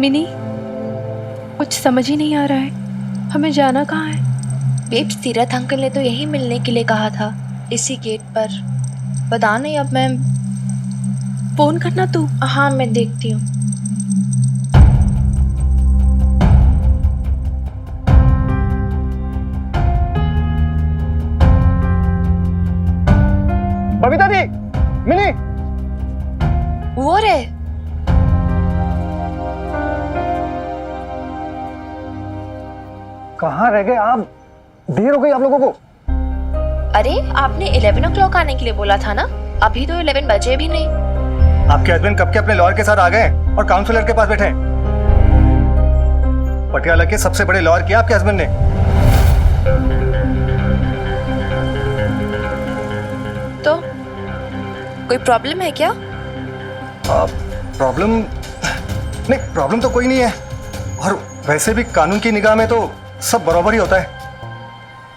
Mini, कुछ समझ ही नहीं आ रहा है, हमें जाना कहाँ है? बेब्स, तीरथ अंकल ने तो यही मिलने के लिए कहा था, इसी गेट पर। पता नहीं, अब मैं फोन करना तू। हाँ, मैं देखती हूँ। बबीता दी, मिनी, वो रे, कहाँ रह गए आप? देर हो गई आप लोगों को। अरे आपने 11 o'clock आने के लिए बोला था ना, अभी तो 11 बजे भी नहीं। आपके हस्बैंड कब के अपने लॉयर के साथ आ गए और काउंसलर के पास बैठे हैं। पटियाला के सबसे बड़े लॉयर किया आपके हस्बैंड ने। तो कोई प्रॉब्लम है क्या? प्रॉब्लम नहीं, प्रॉब्लम तो कोई नहीं है, और वैसे भी कानून की निगाह में तो सब बराबर ही होता है।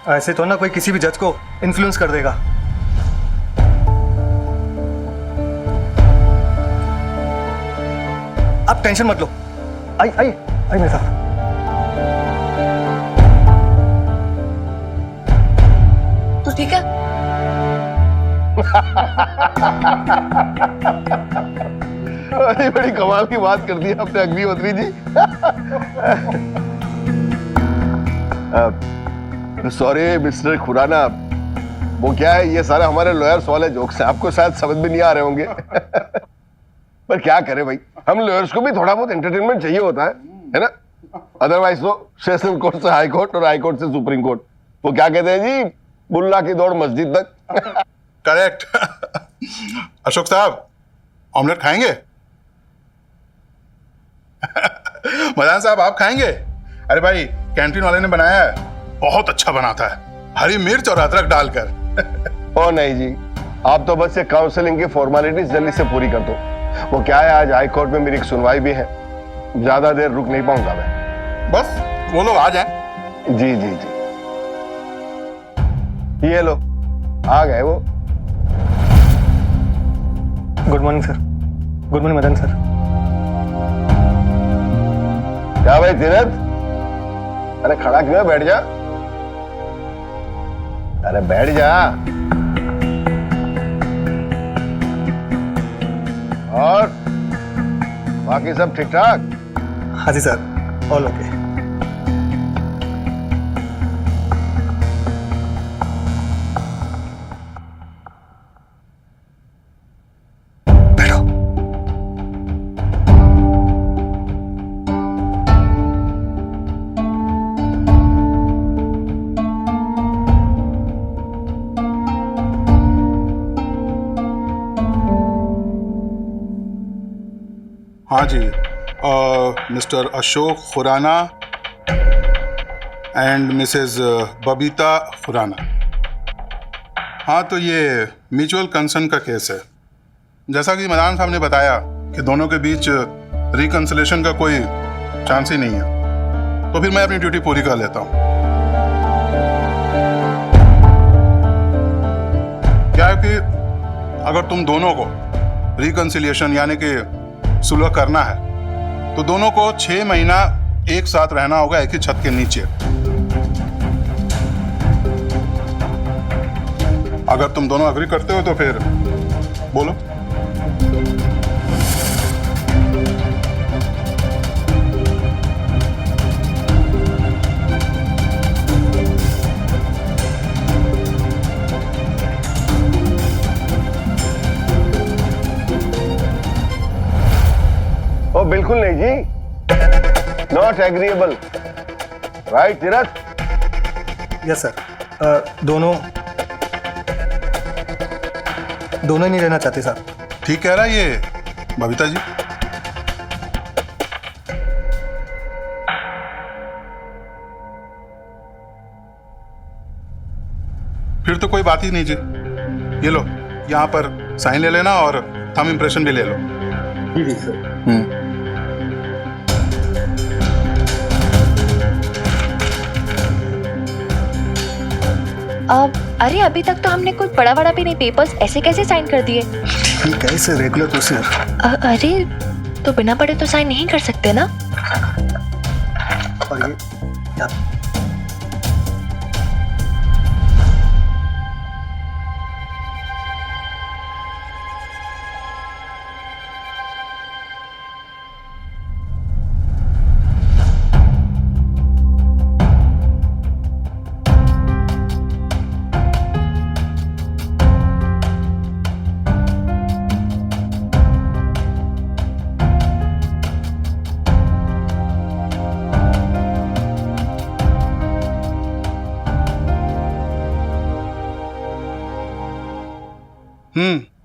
ऐसे तो ना कोई किसी भी जज को इन्फ्लुएंस कर देगा। आप टेंशन मत लो। आई आई आई मेरे साथ। तू ठीक है? अरे बड़ी कमाल की बात कर दी आपने अग्निहोत्री जी। सॉरी मिस्टर खुराना, वो क्या है, ये सारे हमारे लॉयर्स वाले जोक्स हैं, आपको शायद समझ में नहीं आ रहे होंगे। पर क्या करें भाई, हम लॉयर्स को भी थोड़ा बहुत एंटरटेनमेंट चाहिए होता है ना। अदरवाइज तो सेशन कोर्ट से हाई कोर्ट और हाई कोर्ट से सुप्रीम कोर्ट, वो क्या कहते हैं जी, बुल्ला की दौड़ मस्जिद तक। करेक्ट। अशोक साहब, ऑमलेट खाएंगे? मदान साहब, आप खाएंगे? अरे भाई, कैंटीन वाले ने बनाया है, बहुत अच्छा बनाता है, हरी मिर्च और अदरक डालकर। ओ नहीं जी, आप तो बस ये काउंसलिंग की फॉर्मेलिटीज जल्दी से पूरी कर दो। वो क्या है, आज हाई कोर्ट में मेरी एक सुनवाई भी है, ज्यादा देर रुक नहीं पाऊंगा मैं। बस वो लोग आ जाएं। जी जी जी, ये लो आ गए वो। Good morning sir. Good morning Madan sir. क्या भाई तीरथ, अरे खड़ा क्यों है, बैठ जा। अरे बैठ जा। और बाकी सब ठीक ठाक? हाँ जी सर, ऑल ओके। बैठो। हाँ जी, Mr Ashok Khurana and Mrs Babita Khurana. हाँ, तो ये म्यूचुअल कंसर्न का केस है। जैसा कि मदान साहब ने बताया कि दोनों के बीच रिकंसिलेशन का कोई चांस ही नहीं है, तो फिर मैं अपनी ड्यूटी पूरी कर लेता हूँ। क्या है कि अगर तुम दोनों को रिकंसिलिएशन यानी कि सुलह करना है, तो दोनों को 6 महीना एक साथ रहना होगा एक ही छत के नीचे। अगर तुम दोनों अग्री करते हो तो फिर बोलो। ओ बिल्कुल नहीं जी, not agreeable, right Tirath? Yes sir. दोनों ही नहीं रहना चाहते साहब। ठीक कह रहा है ये बबीता जी। फिर तो कोई बात ही नहीं जी। ये लो, यहाँ पर साइन ले लेना और थंब इम्प्रेशन भी ले लो। जी सर। अरे अभी तक तो हमने कुछ बड़ा बड़ा भी नहीं, पेपर्स ऐसे कैसे साइन कर दिए? ठीक है, इसे रेगुलर प्रोसीजर। अरे तो बिना पढ़े तो साइन नहीं कर सकते ना? और ये क्या?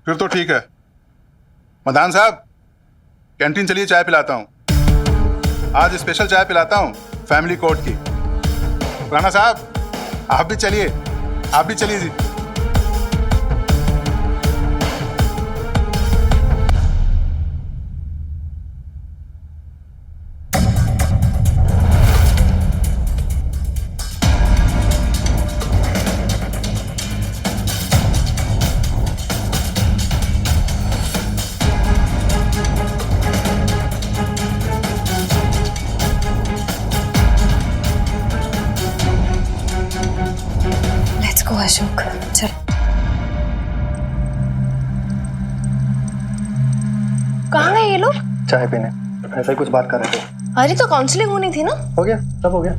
फिर तो ठीक है। मदान साहब, कैंटीन चलिए, चाय पिलाता हूँ। आज स्पेशल चाय पिलाता हूँ फैमिली कोर्ट की। राणा साहब, आप भी चलिए, आप भी चलिए जी। अशोक, चल। कहाँ गए ये लोग? चाय पीने। ऐसा ही कुछ बात कर रहे थे। अरे तो काउंसलिंग होनी थी ना? हो गया, सब हो गया।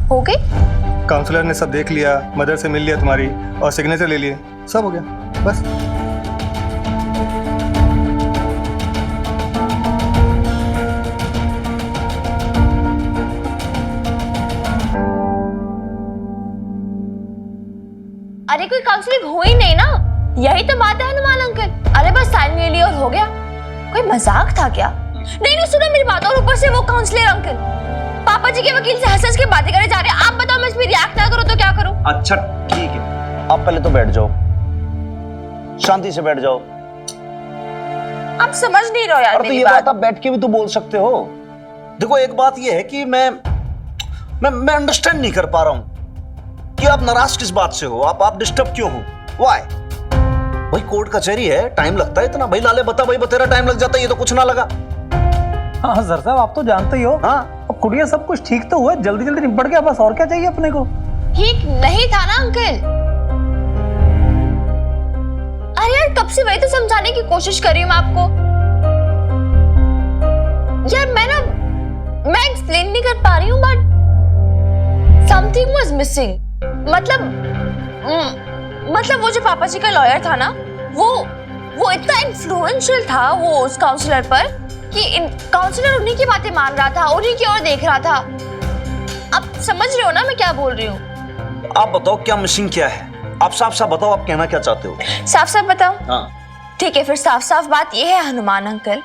हो गई? काउंसलर ने सब देख लिया, मदर से मिल लिया तुम्हारी और सिग्नेचर ले लिए, सब हो गया बस। अरे कोई काउंसलिंग हो ही नहीं ना, यही तो बात है हनुमान अंकल। अरे बस साइन ले लिया और हो गया। कोई मजाक था क्या? नहीं सुनो मेरी बात। और ऊपर से वो काउंसलर अंकल पापा जी के वकील से हंस-हंस के बातें करे जा रहे हैं। आप बताओ, मैं इस पे रिएक्ट ना करूं तो क्या करूं? अच्छा ठीक है, आप पहले तो बैठ जाओ, शांति से बैठ जाओ। आप समझ नहीं रहे यार तो मेरी ये बात। बात आप बैठ के भी तो बोल सकते हो। देखो एक बात ये है कि मैं अंडरस्टैंड नहीं कर पा रहा हूं कि आप नाराज किस बात से हो, आप डिस्टर्ब क्यों हो? व्हाई? भाई कोर्ट कचहरी है, टाइम लगता है इतना। भाई लाले बता, भाई बतेरा टाइम लग जाता है, ये तो कुछ ना लगा। हाँ सर साहब, आप तो जानते ही हो। हाँ, अब कुड़िया सब कुछ ठीक तो हुआ, जल्दी जल्दी निपट गया, बस और क्या चाहिए अपने को? ठीक नहीं था ना अंकल? अरे यार कब से वही तो समझाने की कोशिश कर रही हूँ मैं आपको। यार मैं एक्सप्लेन नहीं कर पा रही हूँ, बट समथिंग वाज मिसिंग। मतलब वो जो पापा जी का लॉयर था ना, वो इतना इन्फ्लुएंशियल था वो उस काउंसलर पर कि काउंसलर उन्हीं की बातें मान रहा था, उन्हीं की ओर देख रहा था। आप समझ रहे हो ना मैं क्या बोल रही हूँ? आप बताओ क्या मिसिंग क्या है? आप साफ साफ बताओ, आप कहना क्या चाहते हो? साफ साफ बताओ। हाँ ठीक है, फिर साफ साफ बात यह है हनुमान अंकल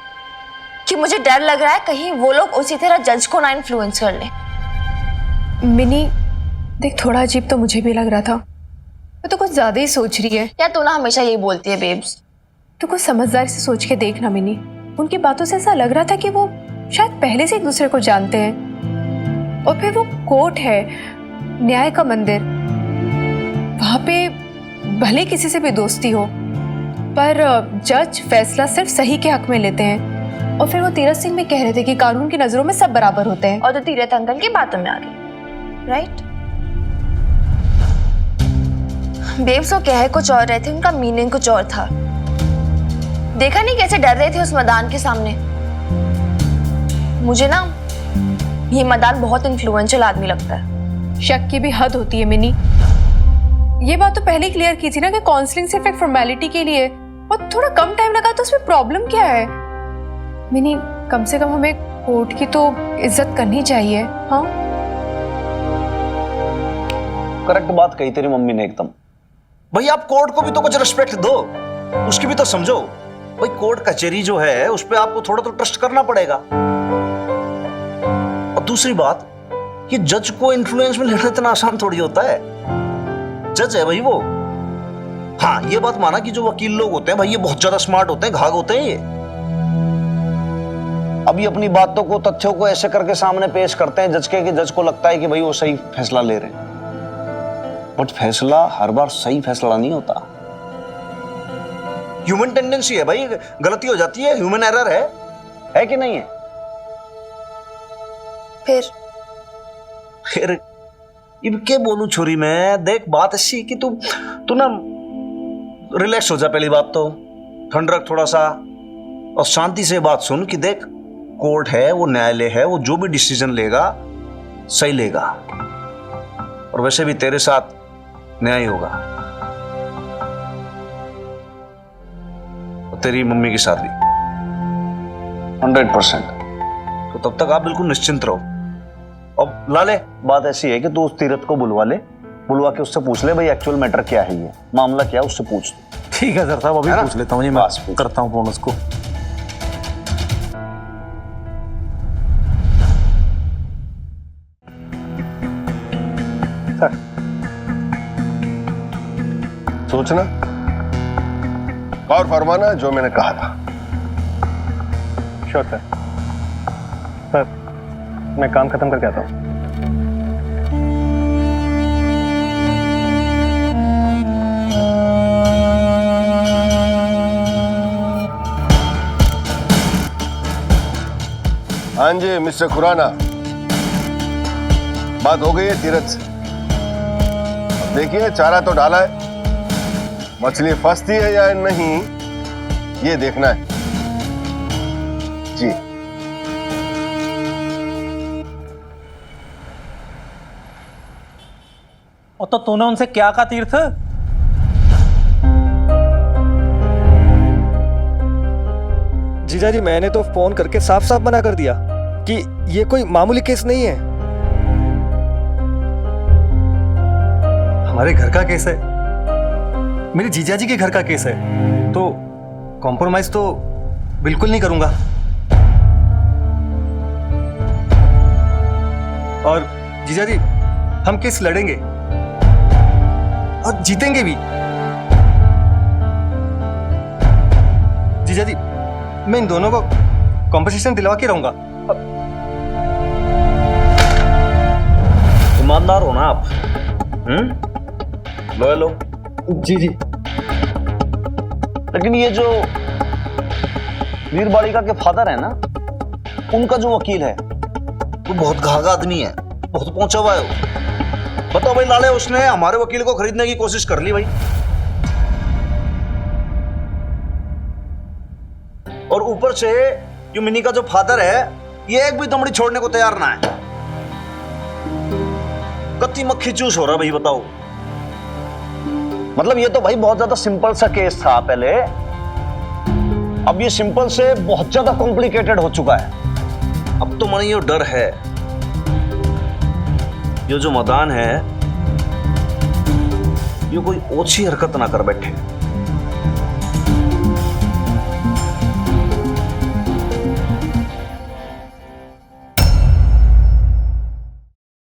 कि मुझे डर लग रहा है कहीं वो लोग उसी तरह जज को ना इन्फ्लुएंस कर ले। मिनी देख, थोड़ा अजीब तो मुझे भी लग रहा था। वो तो कुछ ज्यादा ही सोच रही है। या तू ना हमेशा यही बोलती है बेब्स। तो कुछ समझदारी से सोच के देखना मिनी। उनकी बातों से ऐसा लग रहा था कि वो शायद पहले से एक दूसरे को जानते हैं। और फिर वो कोर्ट है, न्याय का मंदिर, वहां पे भले किसी से भी दोस्ती हो, पर जज फैसला सिर्फ सही के हक में लेते हैं। और फिर वो तीरथ सिंह में कह रहे थे कि कानून की नजरों में सब बराबर होते हैं। और तो तीरथ अंकल की बातों में आ गई, राइट? बेब्स वो कह कुछ और रहे थे, उनका मीनिंग कुछ और था। देखा नहीं कैसे डर रहे थे उस मदान के सामने? मुझे ना ये मदान बहुत इन्फ्लुएंशियल आदमी लगता है। शक की भी हद होती है मिनी। ये बात तो पहले ही क्लियर की थी ना कि काउंसलिंग सिर्फ एक फॉर्मेलिटी के लिए, और थोड़ा कम टाइम लगा तो उसमें प्रॉब्लम क्या है? मिनी, कम से कम हमें कोर्ट की तो इज्जत करनी चाहिए। हाँ करेक्ट बात कही तेरी मम्मी ने एकदम। भाई आप कोर्ट को भी तो कुछ रिस्पेक्ट दो, उसकी भी तो समझो। भाई कोर्ट कचहरी जो है उस पर आपको थोड़ा तो ट्रस्ट करना पड़ेगा। और दूसरी बात, ये जज को इन्फ्लुएंस में लेना इतना आसान थोड़ी होता है। जज है भाई वो। हाँ ये बात माना कि जो वकील लोग होते हैं भाई ये बहुत ज्यादा स्मार्ट होते हैं, घाघ होते हैं ये। अभी अपनी बातों को, तथ्यों को ऐसे करके सामने पेश करते हैं जज के कि जज को लगता है कि भाई वो सही फैसला ले रहे हैं। बट फैसला हर बार सही फैसला नहीं होता। ह्यूमन टेंडेंसी है भाई, गलती हो जाती है, ह्यूमन एरर है कि नहीं है? फिर फिर इब के बोलूं छोरी, मैं देख बात ऐसी कि तू तू ना रिलैक्स हो जा। पहली बात तो ठंड रख थोड़ा सा और शांति से बात सुन कि देख कोर्ट है, वो न्यायालय है, वो जो भी डिसीजन लेगा सही लेगा, और वैसे भी तेरे साथ न्याय होगा। और तेरी मम्मी के साथ भी 100%। तो तब तक आप बिल्कुल निश्चिंत रहो। अब लाले, बात ऐसी है कि तू उस तीरथ को बुलवा के उससे पूछ ले भाई एक्चुअल मैटर क्या है, ये मामला क्या है, उससे पूछ। ठीक है सर साहब, अभी पूछ लेता हूँ, मैं करता हूँ फोन उसको। सोचना और फरमाना जो मैंने कहा था। Sure sir. सर मैं काम खत्म करके आता हूँ। हाँ जी मिस्टर खुराना, बात हो गई है तीरथ से। अब देखिए चारा तो डाला है, मछली फंसती है या नहीं ये देखना है जी। और तो तूने उनसे क्या कहा तीर्थ? जीजा जी मैंने तो फोन करके साफ साफ मना कर दिया कि ये कोई मामूली केस नहीं है। हमारे घर का केस है, मेरे जीजा जी के घर का केस है, तो कॉम्प्रोमाइज तो बिल्कुल नहीं करूंगा। और जीजा जी हम केस लड़ेंगे और जीतेंगे भी। जीजा जी मैं इन दोनों को कॉम्पनसेशन दिलवा के रहूंगा। ईमानदार हो ना आप? लॉयल हो? जी जी। लेकिन ये जो वीर बालिका के फादर है ना, उनका जो वकील है वो बहुत घाघा आदमी है, बहुत पहुंचा हुआ है वो। बताओ भाई लाले, उसने हमारे वकील को खरीदने की कोशिश कर ली भाई, और ऊपर से जो मिनी का जो फादर है ये एक भी दमड़ी छोड़ने को तैयार ना है। कत्ती मक्खी चूस हो रहा भाई, बताओ। मतलब ये तो भाई बहुत ज्यादा सिंपल सा केस था पहले, अब ये सिंपल से बहुत ज्यादा कॉम्प्लिकेटेड हो चुका है। अब तो मन ये डर है ये जो मदान है ये कोई ओछी हरकत ना कर बैठे।